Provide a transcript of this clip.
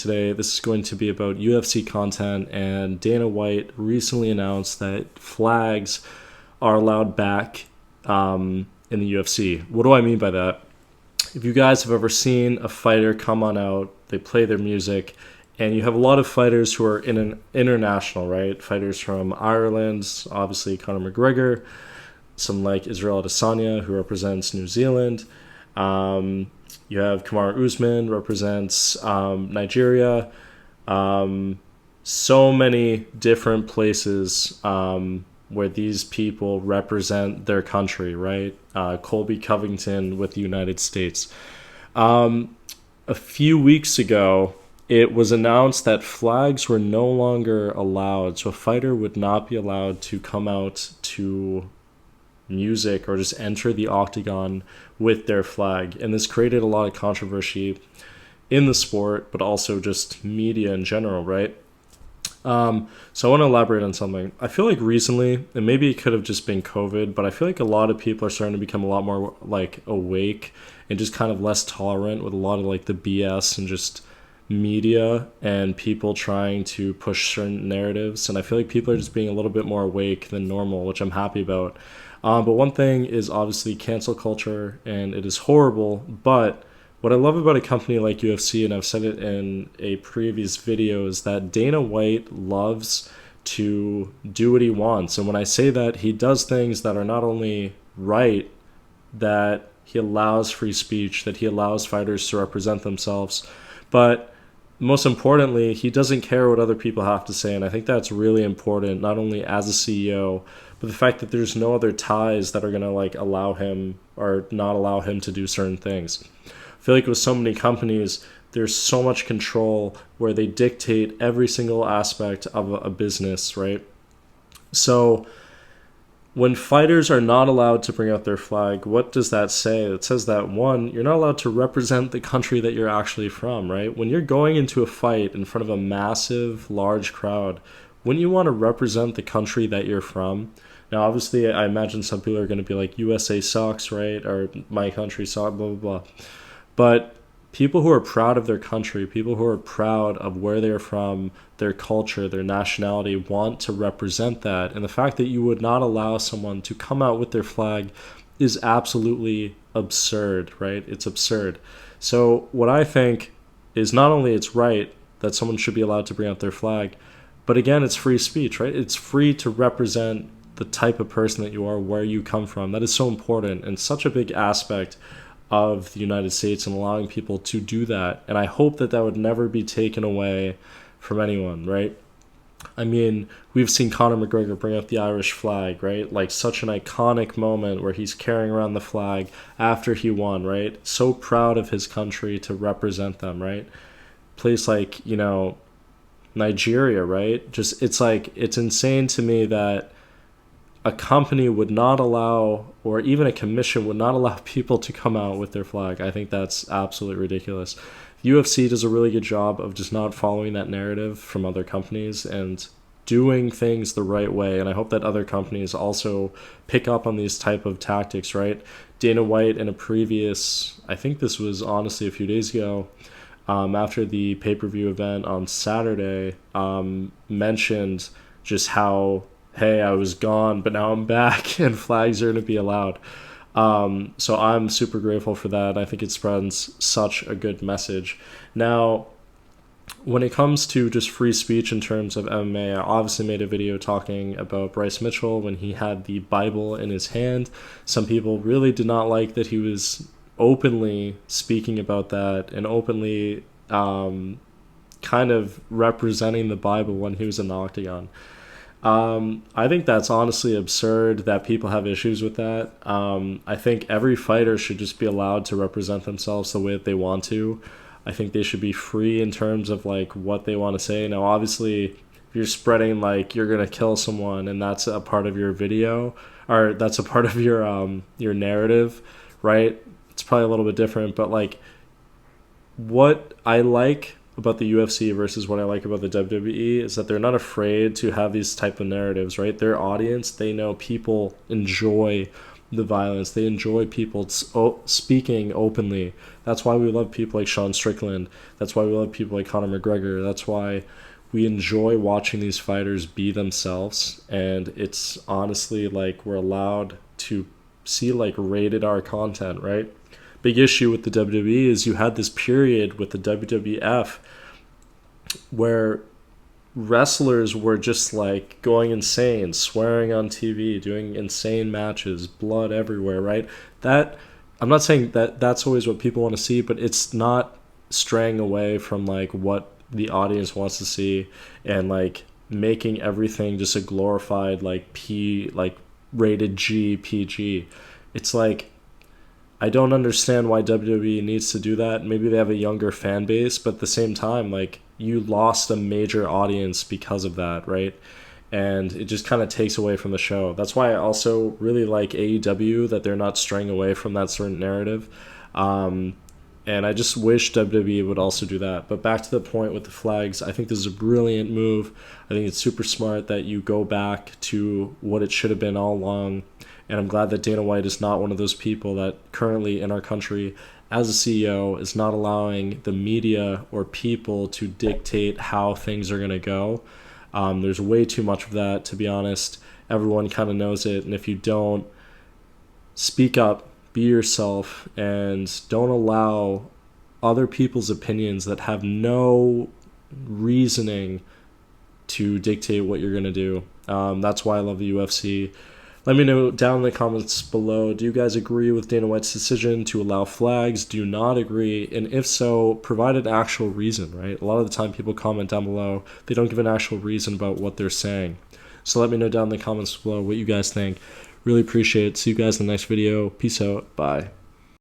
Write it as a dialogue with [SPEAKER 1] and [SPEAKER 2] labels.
[SPEAKER 1] Today. This is going to be about UFC content, and Dana White recently announced that flags are allowed back in the UFC. What do I mean by that? If you guys have ever seen a fighter come on out, they play their music, and you have a lot of fighters who are in an international, right? Fighters from Ireland, obviously Conor McGregor, some like Israel Adesanya, who represents New Zealand. You have Kamaru Usman, represents Nigeria. So many different places where these people represent their country, right? Colby Covington with the United States. A few weeks ago, it was announced that flags were no longer allowed. So a fighter would not be allowed to come out to music or just enter the octagon with their flag. And this created a lot of controversy in the sport, but also just media in general, right? So I want to elaborate on something. I feel like recently, and maybe it could have just been COVID, but I feel like a lot of people are starting to become a lot more like awake and just kind of less tolerant with a lot of like the BS and just media and people trying to push certain narratives. And I feel like people are just being a little bit more awake than normal, which I'm happy about. But one thing is obviously cancel culture, and it is horrible. But what I love about a company like UFC, and I've said it in a previous video, is that Dana White loves to do what he wants. And when I say that, he does things that are not only right, that he allows free speech, that he allows fighters to represent themselves, but most importantly, he doesn't care what other people have to say. And I think that's really important, not only as a CEO, but the fact that there's no other ties that are going to like allow him or not allow him to do certain things. I feel like with so many companies, there's so much control where they dictate every single aspect of a business, right? So when fighters are not allowed to bring out their flag, what does that say? It says that, one, you're not allowed to represent the country that you're actually from, right? When you're going into a fight in front of a massive, large crowd, wouldn't you want to represent the country that you're from? Now, obviously, I imagine some people are going to be like, USA sucks, right? Or my country sucks, blah, blah, blah. But people who are proud of their country, people who are proud of where they're from, their culture, their nationality, want to represent that. And the fact that you would not allow someone to come out with their flag is absolutely absurd, right? It's absurd. So what I think is not only it's right that someone should be allowed to bring out their flag, but again, it's free speech, right? It's free to represent the type of person that you are, where you come from. That is so important and such a big aspect of the United States, and allowing people to do that. And I hope that that would never be taken away from anyone, right? I mean, we've seen Conor McGregor bring out the Irish flag, right? Like such an iconic moment where he's carrying around the flag after he won, right? So proud of his country to represent them, right? Place like, Nigeria, right? Just, it's like, it's insane to me that a company would not allow, or even a commission would not allow people to come out with their flag. I think that's absolutely ridiculous. UFC does a really good job of just not following that narrative from other companies and doing things the right way. And I hope that other companies also pick up on these type of tactics, right? Dana White in a previous, I think this was honestly a few days ago, after the pay-per-view event on Saturday, mentioned just how, hey, I was gone, but now I'm back and flags are going to be allowed. So I'm super grateful for that. I think it spreads such a good message. Now, when it comes to just free speech in terms of MMA, I obviously made a video talking about Bryce Mitchell when he had the Bible in his hand. Some people really did not like that he was openly speaking about that and openly kind of representing the Bible when he was in the octagon. I think that's honestly absurd that people have issues with that. I think every fighter should just be allowed to represent themselves the way that they want to. I think they should be free in terms of like what they want to say. Now, obviously, if you're spreading like you're gonna kill someone and that's a part of your video, or that's a part of your narrative, right? It's probably a little bit different, but like what I like about the UFC versus what I like about the WWE is that they're not afraid to have these type of narratives, right? Their audience, they know people enjoy the violence. They enjoy people speaking openly. That's why we love people like Sean Strickland. That's why we love people like Conor McGregor. That's why we enjoy watching these fighters be themselves. And it's honestly like we're allowed to see like rated R content, right? Big issue with the WWE is you had this period with the WWF where wrestlers were just like going insane, swearing on TV, doing insane matches, blood everywhere, right? That I'm not saying that that's always what people want to see, but it's not straying away from like what the audience wants to see, and like making everything just a glorified like like rated G PG. It's like I don't understand why WWE needs to do that. Maybe they have a younger fan base, but at the same time, like you lost a major audience because of that, right? And it just kind of takes away from the show. That's why I also really like AEW, that they're not straying away from that certain narrative. And I just wish WWE would also do that. But back to the point with the flags, I think this is a brilliant move. I think it's super smart that you go back to what it should have been all along. And I'm glad that Dana White is not one of those people that currently in our country, as a CEO, is not allowing the media or people to dictate how things are going to go. There's way too much of that, to be honest. Everyone kind of knows it. And if you don't, speak up, be yourself, and don't allow other people's opinions that have no reasoning to dictate what you're going to do. That's why I love the UFC. Let me know down in the comments below, do you guys agree with Dana White's decision to allow flags? Do you not agree? And if so, provide an actual reason, right? A lot of the time people comment down below, they don't give an actual reason about what they're saying. So let me know down in the comments below what you guys think. Really appreciate it. See you guys in the next video. Peace out. Bye.